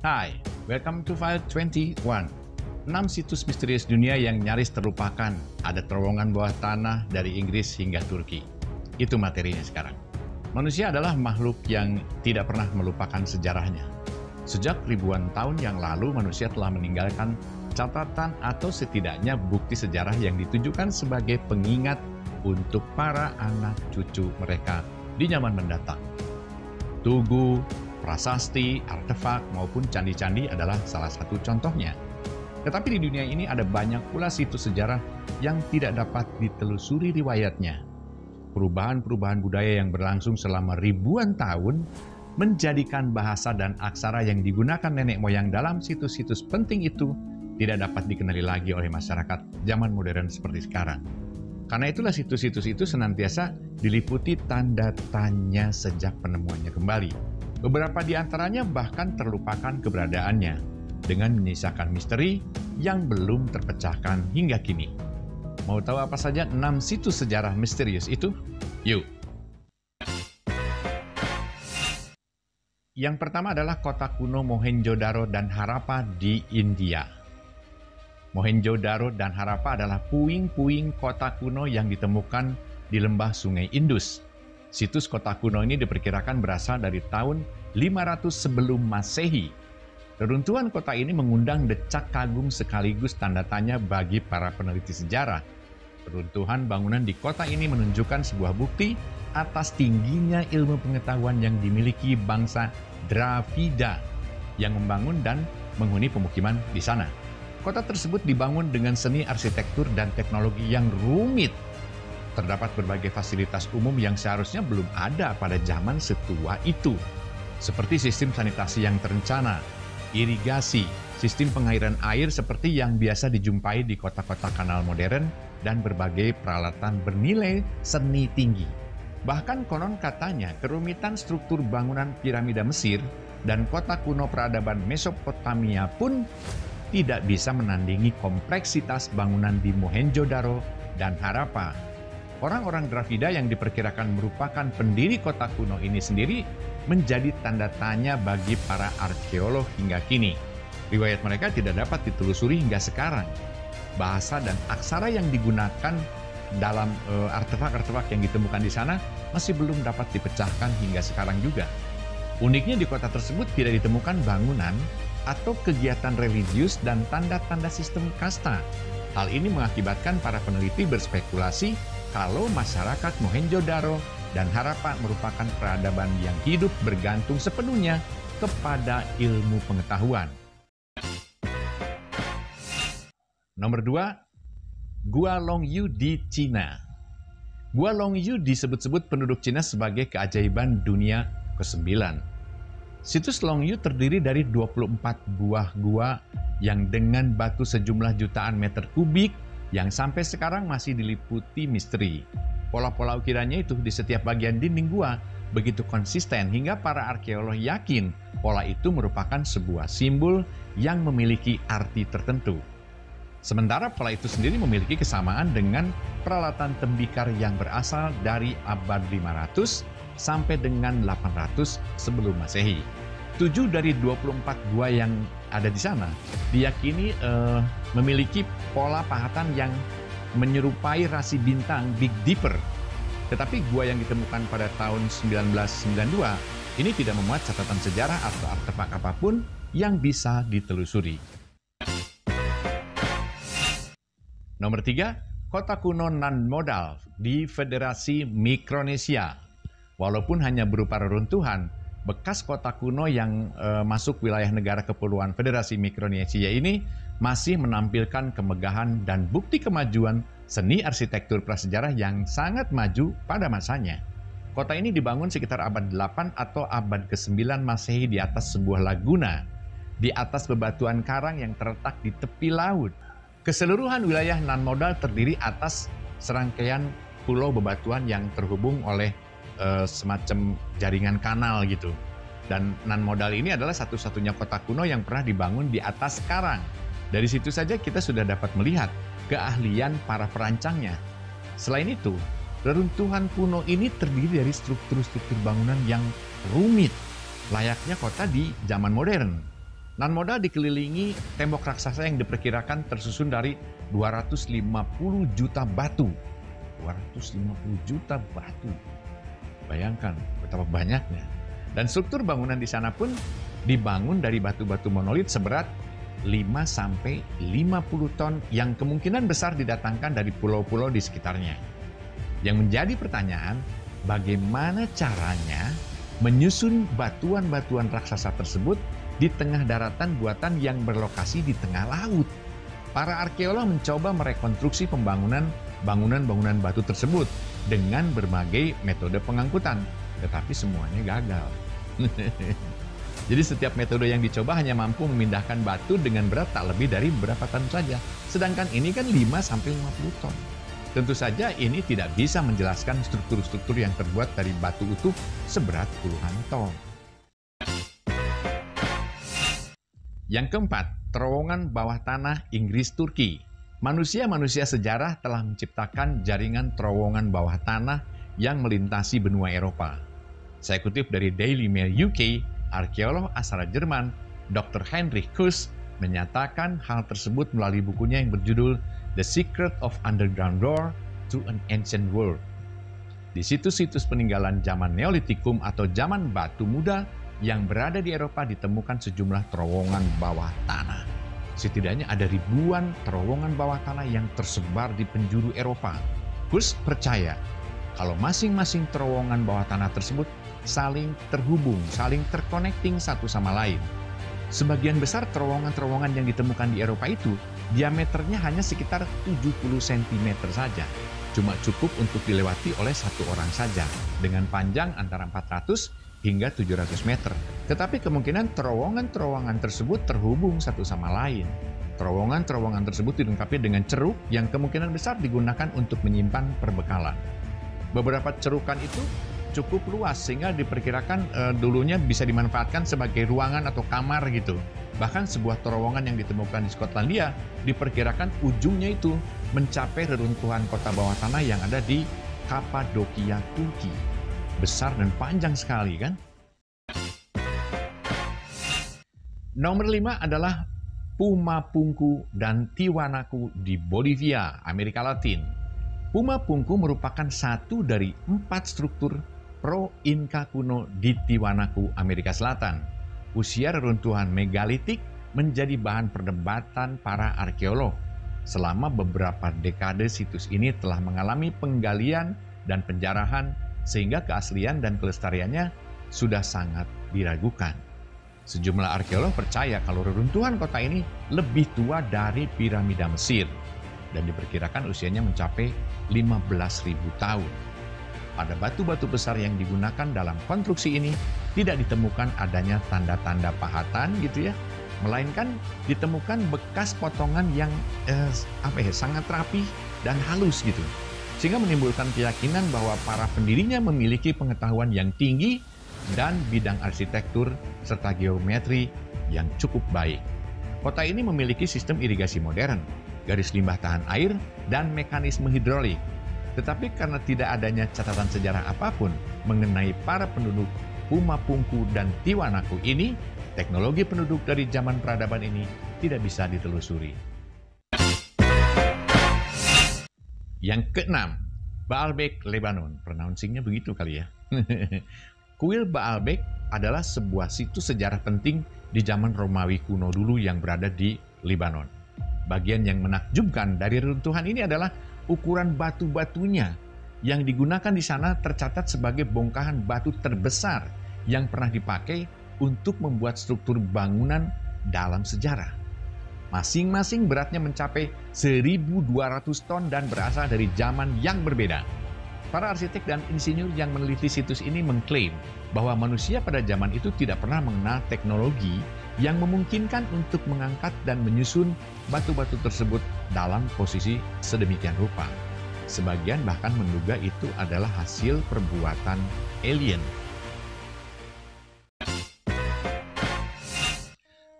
Hai, welcome to File 21. 6 situs misterius dunia yang nyaris terlupakan. Ada terowongan bawah tanah dari Inggris hingga Turki. Itu materinya sekarang. Manusia adalah makhluk yang tidak pernah melupakan sejarahnya. Sejak ribuan tahun yang lalu, manusia telah meninggalkan catatan atau setidaknya bukti sejarah yang ditujukan sebagai pengingat untuk para anak cucu mereka di zaman mendatang. Tugu, prasasti, artefak, maupun candi-candi adalah salah satu contohnya. Tetapi di dunia ini ada banyak pula situs sejarah yang tidak dapat ditelusuri riwayatnya. Perubahan-perubahan budaya yang berlangsung selama ribuan tahun menjadikan bahasa dan aksara yang digunakan nenek moyang dalam situs-situs penting itu tidak dapat dikenali lagi oleh masyarakat zaman modern seperti sekarang. Karena itulah situs-situs itu senantiasa diliputi tanda tanya sejak penemuannya kembali. Beberapa di antaranya bahkan terlupakan keberadaannya dengan menyisakan misteri yang belum terpecahkan hingga kini. Mau tahu apa saja 6 situs sejarah misterius itu? Yuk! Yang pertama adalah kota kuno Mohenjo-daro dan Harappa di India. Mohenjo-daro dan Harappa adalah puing-puing kota kuno yang ditemukan di lembah Sungai Indus. Situs kota kuno ini diperkirakan berasal dari tahun 500 sebelum Masehi. Reruntuhan kota ini mengundang decak kagum sekaligus tanda tanya bagi para peneliti sejarah. Reruntuhan bangunan di kota ini menunjukkan sebuah bukti atas tingginya ilmu pengetahuan yang dimiliki bangsa Dravida yang membangun dan menghuni pemukiman di sana. Kota tersebut dibangun dengan seni arsitektur dan teknologi yang rumit. Terdapat berbagai fasilitas umum yang seharusnya belum ada pada zaman setua itu, seperti sistem sanitasi yang terencana, irigasi, sistem pengairan air seperti yang biasa dijumpai di kota-kota kanal modern, dan berbagai peralatan bernilai seni tinggi. Bahkan konon katanya kerumitan struktur bangunan piramida Mesir dan kota kuno peradaban Mesopotamia pun tidak bisa menandingi kompleksitas bangunan di Mohenjo-daro dan Harappa. Orang-orang Dravida yang diperkirakan merupakan pendiri kota kuno ini sendiri menjadi tanda tanya bagi para arkeolog hingga kini. Riwayat mereka tidak dapat ditelusuri hingga sekarang. Bahasa dan aksara yang digunakan dalam artefak-artefak yang ditemukan di sana masih belum dapat dipecahkan hingga sekarang juga. Uniknya di kota tersebut tidak ditemukan bangunan atau kegiatan religius dan tanda-tanda sistem kasta. Hal ini mengakibatkan para peneliti berspekulasi kalau masyarakat Mohenjo-daro dan Harappa merupakan peradaban yang hidup bergantung sepenuhnya kepada ilmu pengetahuan. Nomor 2, Gua Longyu di Cina. Gua Longyu disebut-sebut penduduk Cina sebagai keajaiban dunia ke-9. Situs Longyu terdiri dari 24 buah gua yang dengan batu sejumlah jutaan meter kubik yang sampai sekarang masih diliputi misteri. Pola-pola ukirannya itu di setiap bagian dinding gua begitu konsisten hingga para arkeolog yakin pola itu merupakan sebuah simbol yang memiliki arti tertentu. Sementara pola itu sendiri memiliki kesamaan dengan peralatan tembikar yang berasal dari abad 500 sampai dengan 800 sebelum Masehi. 7 dari 24 gua yang ada di sana diyakini memiliki pola pahatan yang menyerupai rasi bintang Big Dipper. Tetapi gua yang ditemukan pada tahun 1992 ini tidak memuat catatan sejarah atau artefak apapun yang bisa ditelusuri. Nomor 3, kota kuno non-modal di Federasi Mikronesia. Walaupun hanya berupa reruntuhan, bekas kota kuno yang masuk wilayah negara kepulauan Federasi Mikronesia ini masih menampilkan kemegahan dan bukti kemajuan seni arsitektur prasejarah yang sangat maju pada masanya. Kota ini dibangun sekitar abad 8 atau abad ke-9 Masehi di atas sebuah laguna, di atas bebatuan karang yang terletak di tepi laut. Keseluruhan wilayah non-modal terdiri atas serangkaian pulau bebatuan yang terhubung oleh semacam jaringan kanal gitu. Dan non-modal ini adalah satu-satunya kota kuno yang pernah dibangun di atas karang. Dari situ saja kita sudah dapat melihat keahlian para perancangnya. Selain itu, reruntuhan kuno ini terdiri dari struktur-struktur bangunan yang rumit, layaknya kota di zaman modern. Non-modal dikelilingi tembok raksasa yang diperkirakan tersusun dari 250 juta batu. 250 juta batu. Bayangkan betapa banyaknya. Dan struktur bangunan di sana pun dibangun dari batu-batu monolit seberat 5-50 ton yang kemungkinan besar didatangkan dari pulau-pulau di sekitarnya. Yang menjadi pertanyaan, bagaimana caranya menyusun batuan-batuan raksasa tersebut di tengah daratan buatan yang berlokasi di tengah laut? Para arkeolog mencoba merekonstruksi bangunan batu tersebut dengan berbagai metode pengangkutan, tetapi semuanya gagal. Jadi setiap metode yang dicoba hanya mampu memindahkan batu dengan berat tak lebih dari beberapa ton saja. Sedangkan ini kan 5-50 ton. Tentu saja ini tidak bisa menjelaskan struktur-struktur yang terbuat dari batu utuh seberat puluhan ton. Yang keempat, terowongan bawah tanah Inggris-Turki. Manusia-manusia sejarah telah menciptakan jaringan terowongan bawah tanah yang melintasi benua Eropa. Saya kutip dari Daily Mail UK, arkeolog asal Jerman, Dr. Heinrich Kuss, menyatakan hal tersebut melalui bukunya yang berjudul The Secret of Underground Door to an Ancient World. Di situs-situs peninggalan zaman Neolitikum atau zaman batu muda yang berada di Eropa ditemukan sejumlah terowongan bawah tanah. Setidaknya ada ribuan terowongan bawah tanah yang tersebar di penjuru Eropa. Kuss percaya kalau masing-masing terowongan bawah tanah tersebut saling terhubung, saling terconnecting satu sama lain. Sebagian besar terowongan-terowongan yang ditemukan di Eropa itu diameternya hanya sekitar 70 cm saja. Cuma cukup untuk dilewati oleh satu orang saja dengan panjang antara 400 hingga 700 meter. Tetapi kemungkinan terowongan-terowongan tersebut terhubung satu sama lain. Terowongan-terowongan tersebut dilengkapi dengan ceruk yang kemungkinan besar digunakan untuk menyimpan perbekalan. Beberapa cerukan itu cukup luas sehingga diperkirakan dulunya bisa dimanfaatkan sebagai ruangan atau kamar gitu. Bahkan sebuah terowongan yang ditemukan di Skotlandia diperkirakan ujungnya itu mencapai reruntuhan kota bawah tanah yang ada di Kapadokia, Turki. Besar dan panjang sekali kan? Nomor 5 adalah Pumapungku dan Tiwanaku di Bolivia, Amerika Latin. Pumapungku merupakan satu dari 4 struktur pro-Inka kuno di Tiwanaku, Amerika Selatan. Usia reruntuhan megalitik menjadi bahan perdebatan para arkeolog. Selama beberapa dekade situs ini telah mengalami penggalian dan penjarahan sehingga keaslian dan kelestariannya sudah sangat diragukan. Sejumlah arkeolog percaya kalau reruntuhan kota ini lebih tua dari piramida Mesir dan diperkirakan usianya mencapai 15.000 tahun. Pada batu-batu besar yang digunakan dalam konstruksi ini tidak ditemukan adanya tanda-tanda pahatan gitu ya, melainkan ditemukan bekas potongan yang sangat rapi dan halus gitu. Sehingga menimbulkan keyakinan bahwa para pendirinya memiliki pengetahuan yang tinggi dan bidang arsitektur serta geometri yang cukup baik. Kota ini memiliki sistem irigasi modern, garis limbah tahan air, dan mekanisme hidrolik. Tetapi karena tidak adanya catatan sejarah apapun mengenai para penduduk Pumapungku dan Tiwanaku ini, teknologi penduduk dari zaman peradaban ini tidak bisa ditelusuri. Yang keenam, Baalbek, Lebanon. Pronouncingnya begitu kali ya. Kuil Baalbek adalah sebuah situs sejarah penting di zaman Romawi kuno dulu yang berada di Lebanon. Bagian yang menakjubkan dari reruntuhan ini adalah ukuran batu-batunya yang digunakan di sana tercatat sebagai bongkahan batu terbesar yang pernah dipakai untuk membuat struktur bangunan dalam sejarah. Masing-masing beratnya mencapai 1.200 ton dan berasal dari zaman yang berbeda. Para arsitek dan insinyur yang meneliti situs ini mengklaim bahwa manusia pada zaman itu tidak pernah mengenal teknologi yang memungkinkan untuk mengangkat dan menyusun batu-batu tersebut dalam posisi sedemikian rupa. Sebagian bahkan menduga itu adalah hasil perbuatan alien.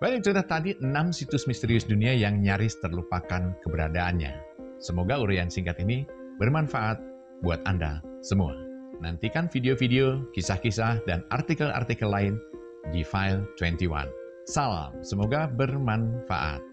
Baik, itu tadi 6 situs misterius dunia yang nyaris terlupakan keberadaannya. Semoga uraian singkat ini bermanfaat buat Anda semua. Nantikan video-video, kisah-kisah, dan artikel-artikel lain di File 21. Salam, semoga bermanfaat.